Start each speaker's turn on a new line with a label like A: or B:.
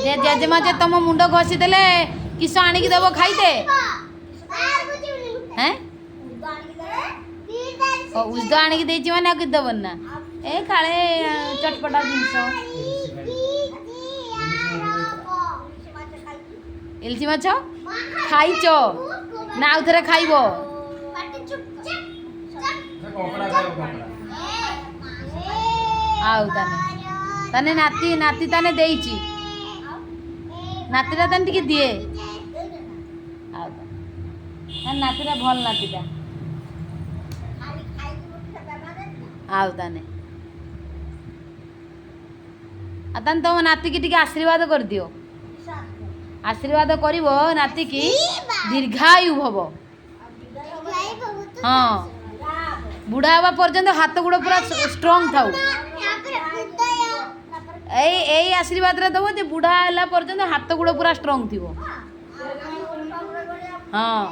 A: जेजेमा जे तुम मुंड घसी देले किस आनिक देव खाईदे हैं उस आनिक देची माने आगे दबन ना ए काले चटपटा जिनस इलची माछ खाइच ना आउ थरे खाइबो आउ ताने ताने नाती नाती ताने देईची नातीटा ताने टिके दिए आउ ताने नातीटा भल नातीटा आउ ताने ताने तुम नाती की टिके आशीर्वाद कर दियो आशीर्वाद करिवो नाती की दीर्घायु भव हाँ बुढ़ा हवा पर्यंत हाथ गोड़ पूरा स्ट्रांग थाउ ए आशीर्वाद रे दबो जे बुढ़ा हला पर्यंत हाथ गोड़ पूरा स्ट्रांग थिवो हाँ